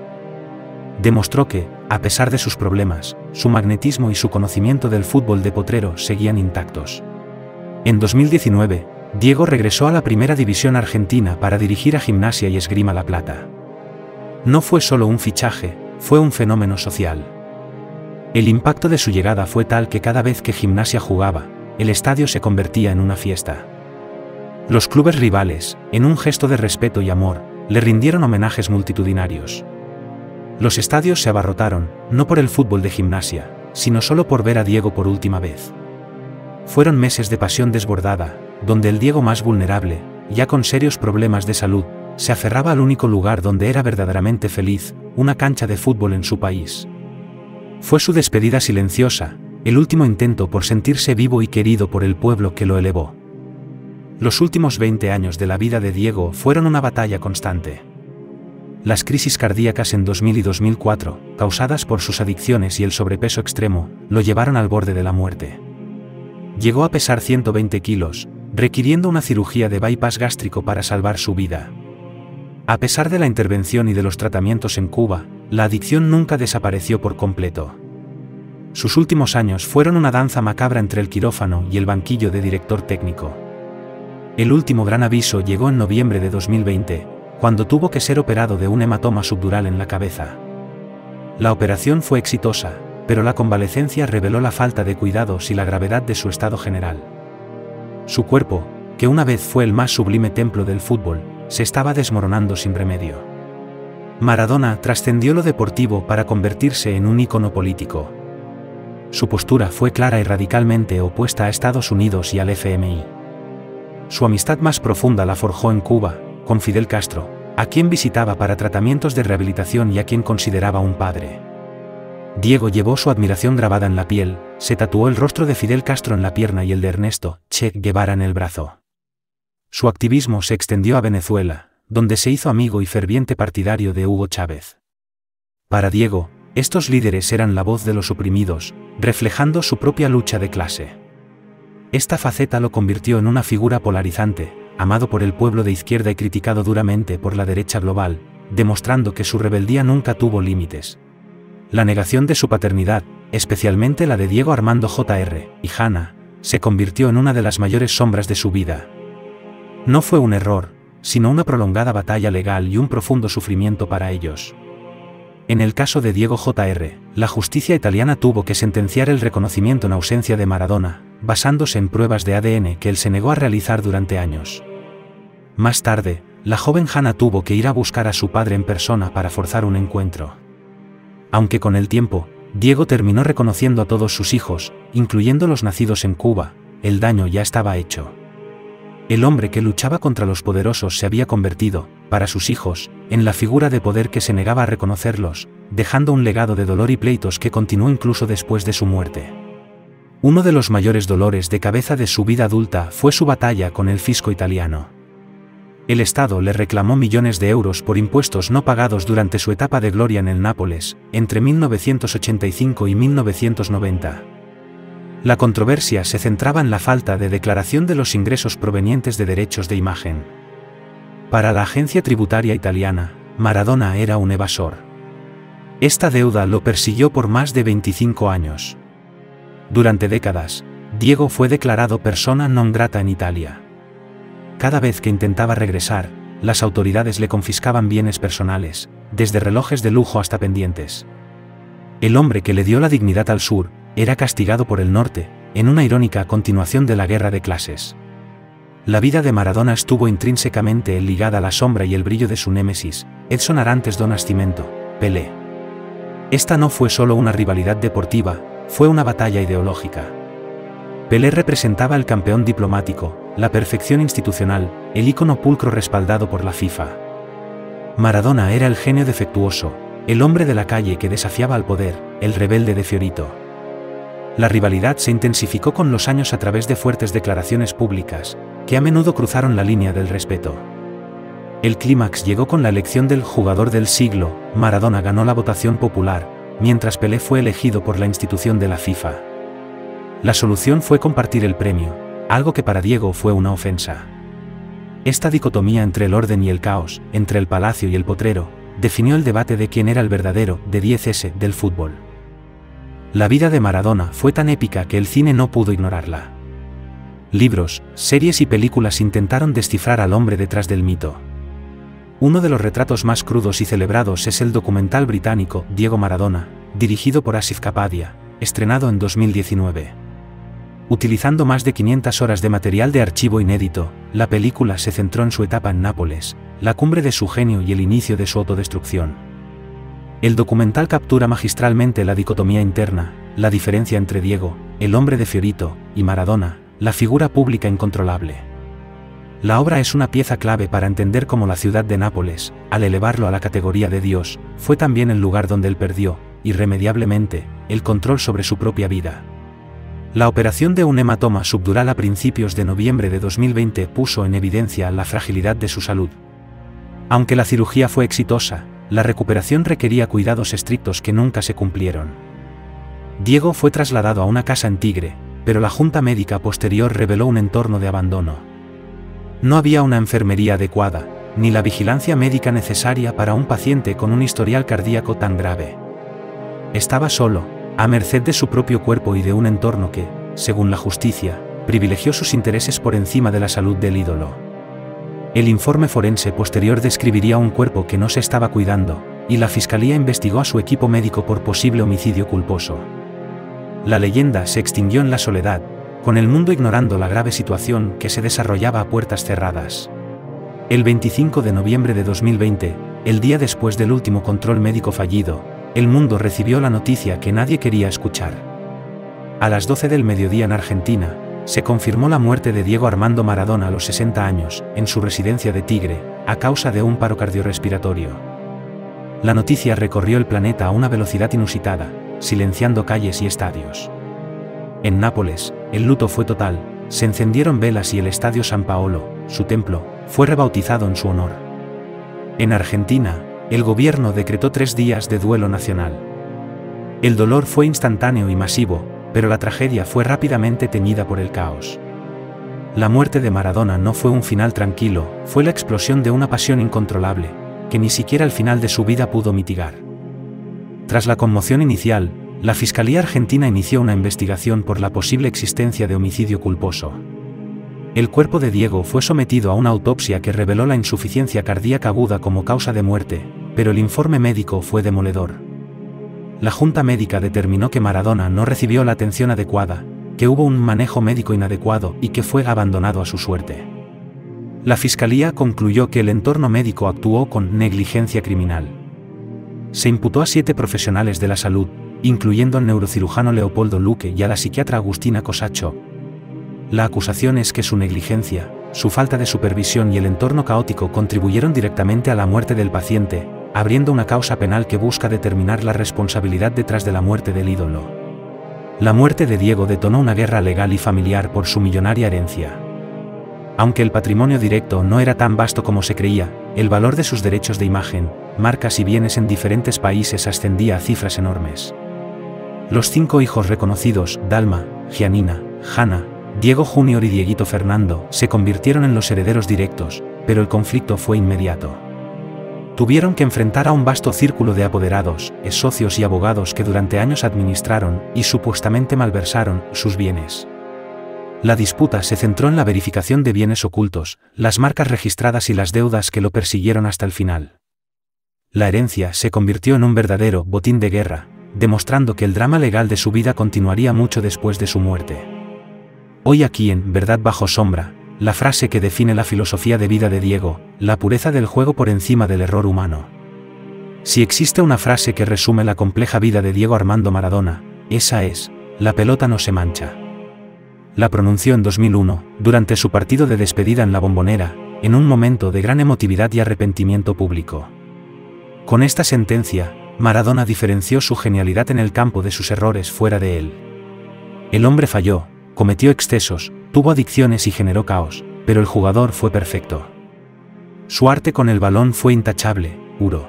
Demostró que, a pesar de sus problemas, su magnetismo y su conocimiento del fútbol de potrero seguían intactos. En 2019, Diego regresó a la primera división argentina para dirigir a Gimnasia y Esgrima La Plata. No fue solo un fichaje, fue un fenómeno social. El impacto de su llegada fue tal que cada vez que Gimnasia jugaba, el estadio se convertía en una fiesta. Los clubes rivales, en un gesto de respeto y amor, le rindieron homenajes multitudinarios. Los estadios se abarrotaron, no por el fútbol de Gimnasia, sino solo por ver a Diego por última vez. Fueron meses de pasión desbordada, donde el Diego más vulnerable, ya con serios problemas de salud, se aferraba al único lugar donde era verdaderamente feliz, una cancha de fútbol en su país. Fue su despedida silenciosa, el último intento por sentirse vivo y querido por el pueblo que lo elevó. Los últimos 20 años de la vida de Diego fueron una batalla constante. Las crisis cardíacas en 2000 y 2004, causadas por sus adicciones y el sobrepeso extremo, lo llevaron al borde de la muerte. Llegó a pesar 120 kilos, requiriendo una cirugía de bypass gástrico para salvar su vida. A pesar de la intervención y de los tratamientos en Cuba, la adicción nunca desapareció por completo. Sus últimos años fueron una danza macabra entre el quirófano y el banquillo de director técnico. El último gran aviso llegó en noviembre de 2020, cuando tuvo que ser operado de un hematoma subdural en la cabeza. La operación fue exitosa, pero la convalecencia reveló la falta de cuidados y la gravedad de su estado general. Su cuerpo, que una vez fue el más sublime templo del fútbol, se estaba desmoronando sin remedio. Maradona trascendió lo deportivo para convertirse en un ícono político. Su postura fue clara y radicalmente opuesta a Estados Unidos y al FMI. Su amistad más profunda la forjó en Cuba, con Fidel Castro, a quien visitaba para tratamientos de rehabilitación y a quien consideraba un padre. Diego llevó su admiración grabada en la piel, se tatuó el rostro de Fidel Castro en la pierna y el de Ernesto Che Guevara en el brazo. Su activismo se extendió a Venezuela, donde se hizo amigo y ferviente partidario de Hugo Chávez. Para Diego, estos líderes eran la voz de los oprimidos, reflejando su propia lucha de clase. Esta faceta lo convirtió en una figura polarizante, amado por el pueblo de izquierda y criticado duramente por la derecha global, demostrando que su rebeldía nunca tuvo límites. La negación de su paternidad, especialmente la de Diego Armando Jr. y Hanna, se convirtió en una de las mayores sombras de su vida. No fue un error, sino una prolongada batalla legal y un profundo sufrimiento para ellos. En el caso de Diego Jr., la justicia italiana tuvo que sentenciar el reconocimiento en ausencia de Maradona, basándose en pruebas de ADN que él se negó a realizar durante años. Más tarde, la joven Hanna tuvo que ir a buscar a su padre en persona para forzar un encuentro. Aunque con el tiempo, Diego terminó reconociendo a todos sus hijos, incluyendo los nacidos en Cuba, el daño ya estaba hecho. El hombre que luchaba contra los poderosos se había convertido, para sus hijos, en la figura de poder que se negaba a reconocerlos, dejando un legado de dolor y pleitos que continuó incluso después de su muerte. Uno de los mayores dolores de cabeza de su vida adulta fue su batalla con el fisco italiano. El Estado le reclamó millones de euros por impuestos no pagados durante su etapa de gloria en el Nápoles, entre 1985 y 1990. La controversia se centraba en la falta de declaración de los ingresos provenientes de derechos de imagen. Para la agencia tributaria italiana, Maradona era un evasor. Esta deuda lo persiguió por más de 25 años. Durante décadas, Diego fue declarado persona non grata en Italia. Cada vez que intentaba regresar, las autoridades le confiscaban bienes personales, desde relojes de lujo hasta pendientes. El hombre que le dio la dignidad al sur, era castigado por el norte, en una irónica continuación de la guerra de clases. La vida de Maradona estuvo intrínsecamente ligada a la sombra y el brillo de su némesis, Edson Arantes do Nascimento, Pelé. Esta no fue solo una rivalidad deportiva, fue una batalla ideológica. Pelé representaba el campeón diplomático, la perfección institucional, el ícono pulcro respaldado por la FIFA. Maradona era el genio defectuoso, el hombre de la calle que desafiaba al poder, el rebelde de Fiorito. La rivalidad se intensificó con los años a través de fuertes declaraciones públicas, que a menudo cruzaron la línea del respeto. El clímax llegó con la elección del jugador del siglo. Maradona ganó la votación popular, mientras Pelé fue elegido por la institución de la FIFA. La solución fue compartir el premio, algo que para Diego fue una ofensa. Esta dicotomía entre el orden y el caos, entre el palacio y el potrero, definió el debate de quién era el verdadero de 10S del fútbol. La vida de Maradona fue tan épica que el cine no pudo ignorarla. Libros, series y películas intentaron descifrar al hombre detrás del mito. Uno de los retratos más crudos y celebrados es el documental británico Diego Maradona, dirigido por Asif Kapadia, estrenado en 2019. Utilizando más de 500 horas de material de archivo inédito, la película se centró en su etapa en Nápoles, la cumbre de su genio y el inicio de su autodestrucción. El documental captura magistralmente la dicotomía interna, la diferencia entre Diego, el hombre de Fiorito, y Maradona, la figura pública incontrolable. La obra es una pieza clave para entender cómo la ciudad de Nápoles, al elevarlo a la categoría de Dios, fue también el lugar donde él perdió, irremediablemente, el control sobre su propia vida. La operación de un hematoma subdural a principios de noviembre de 2020 puso en evidencia la fragilidad de su salud. Aunque la cirugía fue exitosa, la recuperación requería cuidados estrictos que nunca se cumplieron. Diego fue trasladado a una casa en Tigre, pero la junta médica posterior reveló un entorno de abandono. No había una enfermería adecuada, ni la vigilancia médica necesaria para un paciente con un historial cardíaco tan grave. Estaba solo, a merced de su propio cuerpo y de un entorno que, según la justicia, privilegió sus intereses por encima de la salud del ídolo. El informe forense posterior describiría un cuerpo que no se estaba cuidando, y la fiscalía investigó a su equipo médico por posible homicidio culposo. La leyenda se extinguió en la soledad, con el mundo ignorando la grave situación que se desarrollaba a puertas cerradas. El 25 de noviembre de 2020, el día después del último control médico fallido, el mundo recibió la noticia que nadie quería escuchar. A las 12 del mediodía en Argentina, se confirmó la muerte de Diego Armando Maradona a los 60 años, en su residencia de Tigre, a causa de un paro cardiorrespiratorio. La noticia recorrió el planeta a una velocidad inusitada, silenciando calles y estadios. En Nápoles, el luto fue total, se encendieron velas y el estadio San Paolo, su templo, fue rebautizado en su honor. En Argentina, el gobierno decretó 3 días de duelo nacional. El dolor fue instantáneo y masivo, pero la tragedia fue rápidamente teñida por el caos. La muerte de Maradona no fue un final tranquilo, fue la explosión de una pasión incontrolable, que ni siquiera al final de su vida pudo mitigar. Tras la conmoción inicial, la Fiscalía Argentina inició una investigación por la posible existencia de homicidio culposo. El cuerpo de Diego fue sometido a una autopsia que reveló la insuficiencia cardíaca aguda como causa de muerte, pero el informe médico fue demoledor. La Junta Médica determinó que Maradona no recibió la atención adecuada, que hubo un manejo médico inadecuado y que fue abandonado a su suerte. La Fiscalía concluyó que el entorno médico actuó con negligencia criminal. Se imputó a 7 profesionales de la salud, incluyendo al neurocirujano Leopoldo Luque y a la psiquiatra Agustina Cosacho. La acusación es que su negligencia, su falta de supervisión y el entorno caótico contribuyeron directamente a la muerte del paciente, abriendo una causa penal que busca determinar la responsabilidad detrás de la muerte del ídolo. La muerte de Diego detonó una guerra legal y familiar por su millonaria herencia. Aunque el patrimonio directo no era tan vasto como se creía, el valor de sus derechos de imagen, marcas y bienes en diferentes países ascendía a cifras enormes. Los 5 hijos reconocidos, Dalma, Giannina, Hanna, Diego Jr. y Dieguito Fernando, se convirtieron en los herederos directos, pero el conflicto fue inmediato. Tuvieron que enfrentar a un vasto círculo de apoderados, socios y abogados que durante años administraron, y supuestamente malversaron, sus bienes. La disputa se centró en la verificación de bienes ocultos, las marcas registradas y las deudas que lo persiguieron hasta el final. La herencia se convirtió en un verdadero botín de guerra, demostrando que el drama legal de su vida continuaría mucho después de su muerte. Hoy aquí en Verdad bajo sombra, la frase que define la filosofía de vida de Diego, la pureza del juego por encima del error humano. Si existe una frase que resume la compleja vida de Diego Armando Maradona, esa es: la pelota no se mancha. La pronunció en 2001, durante su partido de despedida en La Bombonera, en un momento de gran emotividad y arrepentimiento público. Con esta sentencia, Maradona diferenció su genialidad en el campo de sus errores fuera de él. El hombre falló, cometió excesos, tuvo adicciones y generó caos, pero el jugador fue perfecto. Su arte con el balón fue intachable, puro.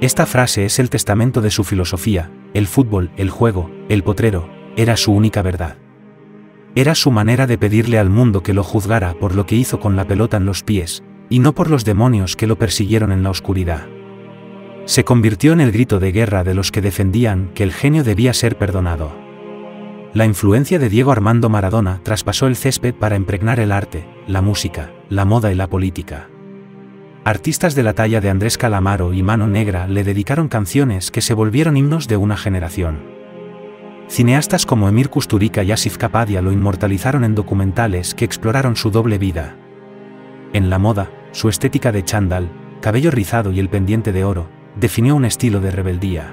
Esta frase es el testamento de su filosofía: el fútbol, el juego, el potrero, era su única verdad. Era su manera de pedirle al mundo que lo juzgara por lo que hizo con la pelota en los pies, y no por los demonios que lo persiguieron en la oscuridad. Se convirtió en el grito de guerra de los que defendían que el genio debía ser perdonado. La influencia de Diego Armando Maradona traspasó el césped para impregnar el arte, la música, la moda y la política. Artistas de la talla de Andrés Calamaro y Mano Negra le dedicaron canciones que se volvieron himnos de una generación. Cineastas como Emir Kusturica y Asif Kapadia lo inmortalizaron en documentales que exploraron su doble vida. En la moda, su estética de chándal, cabello rizado y el pendiente de oro, definió un estilo de rebeldía.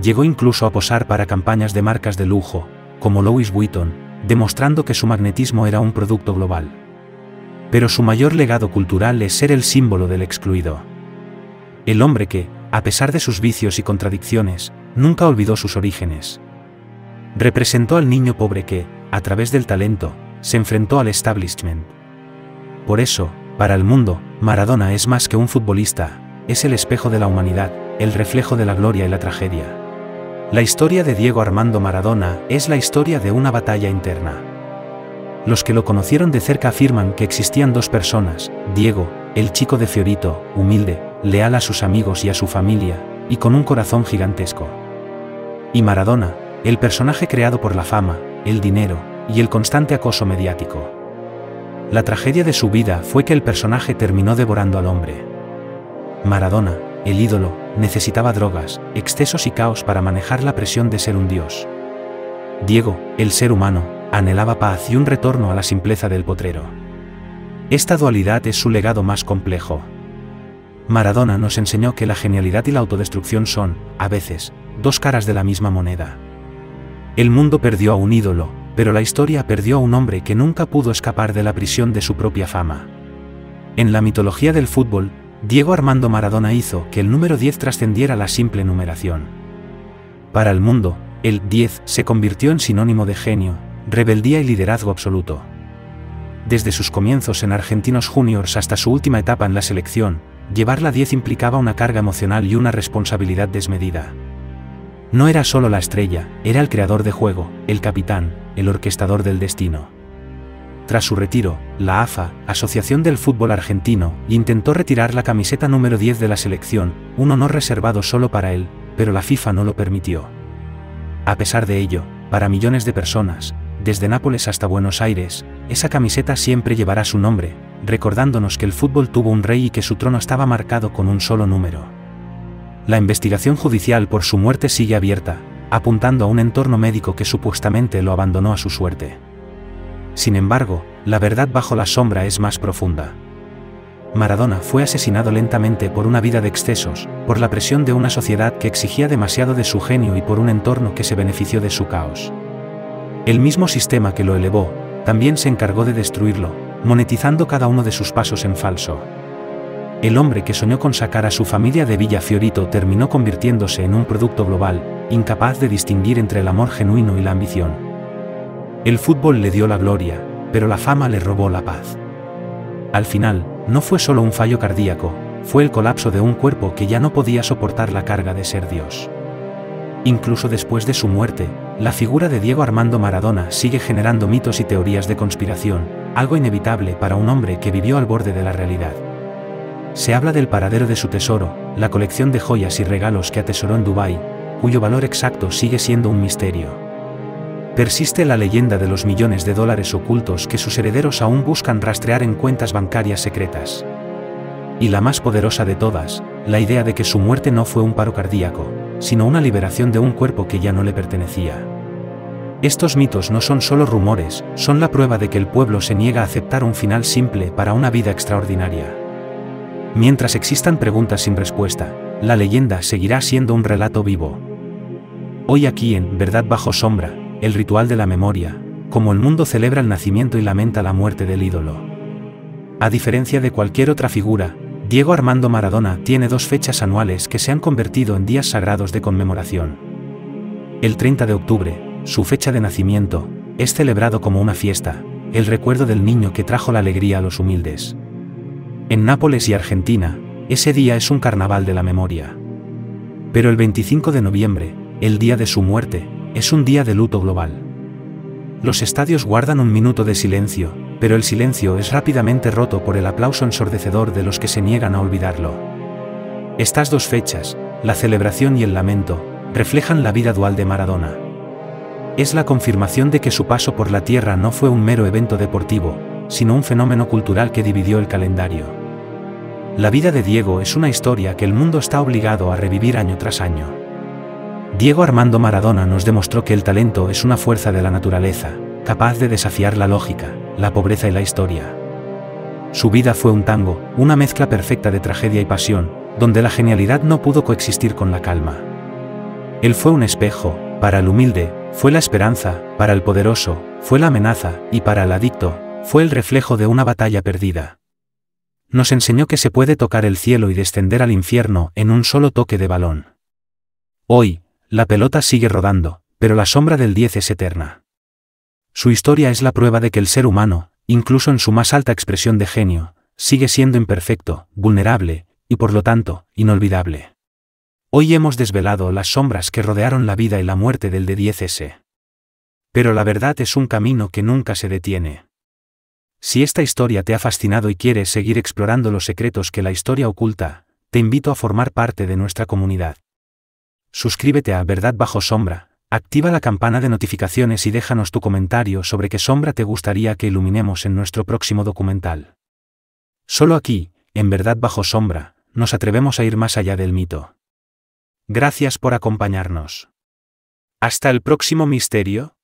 Llegó incluso a posar para campañas de marcas de lujo, como Louis Vuitton, demostrando que su magnetismo era un producto global. Pero su mayor legado cultural es ser el símbolo del excluido. El hombre que, a pesar de sus vicios y contradicciones, nunca olvidó sus orígenes. Representó al niño pobre que, a través del talento, se enfrentó al establishment. Por eso, para el mundo, Maradona es más que un futbolista, es el espejo de la humanidad, el reflejo de la gloria y la tragedia. La historia de Diego Armando Maradona es la historia de una batalla interna. Los que lo conocieron de cerca afirman que existían 2 personas: Diego, el chico de Fiorito, humilde, leal a sus amigos y a su familia, y con un corazón gigantesco. Y Maradona, el personaje creado por la fama, el dinero, y el constante acoso mediático. La tragedia de su vida fue que el personaje terminó devorando al hombre. Maradona, el ídolo, necesitaba drogas, excesos y caos para manejar la presión de ser un dios. Diego, el ser humano, anhelaba paz y un retorno a la simpleza del potrero. Esta dualidad es su legado más complejo. Maradona nos enseñó que la genialidad y la autodestrucción son, a veces, 2 caras de la misma moneda. El mundo perdió a un ídolo, pero la historia perdió a un hombre que nunca pudo escapar de la prisión de su propia fama. En la mitología del fútbol, Diego Armando Maradona hizo que el número 10 trascendiera la simple numeración. Para el mundo, el 10 se convirtió en sinónimo de genio, rebeldía y liderazgo absoluto. Desde sus comienzos en Argentinos Juniors hasta su última etapa en la selección, llevar la 10 implicaba una carga emocional y una responsabilidad desmedida. No era solo la estrella, era el creador de juego, el capitán, el orquestador del destino. Tras su retiro, la AFA, Asociación del Fútbol Argentino, intentó retirar la camiseta número 10 de la selección, un honor reservado solo para él, pero la FIFA no lo permitió. A pesar de ello, para millones de personas, desde Nápoles hasta Buenos Aires, esa camiseta siempre llevará su nombre, recordándonos que el fútbol tuvo un rey y que su trono estaba marcado con un solo número. La investigación judicial por su muerte sigue abierta, apuntando a un entorno médico que supuestamente lo abandonó a su suerte. Sin embargo, la verdad bajo la sombra es más profunda. Maradona fue asesinado lentamente por una vida de excesos, por la presión de una sociedad que exigía demasiado de su genio y por un entorno que se benefició de su caos. El mismo sistema que lo elevó, también se encargó de destruirlo, monetizando cada uno de sus pasos en falso. El hombre que soñó con sacar a su familia de Villa Fiorito terminó convirtiéndose en un producto global, incapaz de distinguir entre el amor genuino y la ambición. El fútbol le dio la gloria, pero la fama le robó la paz. Al final, no fue solo un fallo cardíaco, fue el colapso de un cuerpo que ya no podía soportar la carga de ser Dios. Incluso después de su muerte, la figura de Diego Armando Maradona sigue generando mitos y teorías de conspiración, algo inevitable para un hombre que vivió al borde de la realidad. Se habla del paradero de su tesoro, la colección de joyas y regalos que atesoró en Dubái, cuyo valor exacto sigue siendo un misterio. Persiste la leyenda de los millones de dólares ocultos que sus herederos aún buscan rastrear en cuentas bancarias secretas. Y la más poderosa de todas, la idea de que su muerte no fue un paro cardíaco, sino una liberación de un cuerpo que ya no le pertenecía. Estos mitos no son solo rumores, son la prueba de que el pueblo se niega a aceptar un final simple para una vida extraordinaria. Mientras existan preguntas sin respuesta, la leyenda seguirá siendo un relato vivo. Hoy aquí en Verdad bajo sombra, el ritual de la memoria, como el mundo celebra el nacimiento y lamenta la muerte del ídolo. A diferencia de cualquier otra figura, Diego Armando Maradona tiene dos fechas anuales que se han convertido en días sagrados de conmemoración. El 30 de octubre, su fecha de nacimiento, es celebrado como una fiesta, el recuerdo del niño que trajo la alegría a los humildes. En Nápoles y Argentina, ese día es un carnaval de la memoria. Pero el 25 de noviembre, el día de su muerte, es un día de luto global. Los estadios guardan un minuto de silencio, pero el silencio es rápidamente roto por el aplauso ensordecedor de los que se niegan a olvidarlo. Estas dos fechas, la celebración y el lamento, reflejan la vida dual de Maradona. Es la confirmación de que su paso por la tierra no fue un mero evento deportivo, sino un fenómeno cultural que dividió el calendario. La vida de Diego es una historia que el mundo está obligado a revivir año tras año. Diego Armando Maradona nos demostró que el talento es una fuerza de la naturaleza, capaz de desafiar la lógica, la pobreza y la historia. Su vida fue un tango, una mezcla perfecta de tragedia y pasión, donde la genialidad no pudo coexistir con la calma. Él fue un espejo, para el humilde, fue la esperanza, para el poderoso, fue la amenaza, y para el adicto, fue el reflejo de una batalla perdida. Nos enseñó que se puede tocar el cielo y descender al infierno en un solo toque de balón. Hoy, la pelota sigue rodando, pero la sombra del 10 es eterna. Su historia es la prueba de que el ser humano, incluso en su más alta expresión de genio, sigue siendo imperfecto, vulnerable, y por lo tanto, inolvidable. Hoy hemos desvelado las sombras que rodearon la vida y la muerte del de 10S. Pero la verdad es un camino que nunca se detiene. Si esta historia te ha fascinado y quieres seguir explorando los secretos que la historia oculta, te invito a formar parte de nuestra comunidad. Suscríbete a Verdad bajo sombra, activa la campana de notificaciones y déjanos tu comentario sobre qué sombra te gustaría que iluminemos en nuestro próximo documental. Solo aquí, en Verdad bajo sombra, nos atrevemos a ir más allá del mito. Gracias por acompañarnos. Hasta el próximo misterio.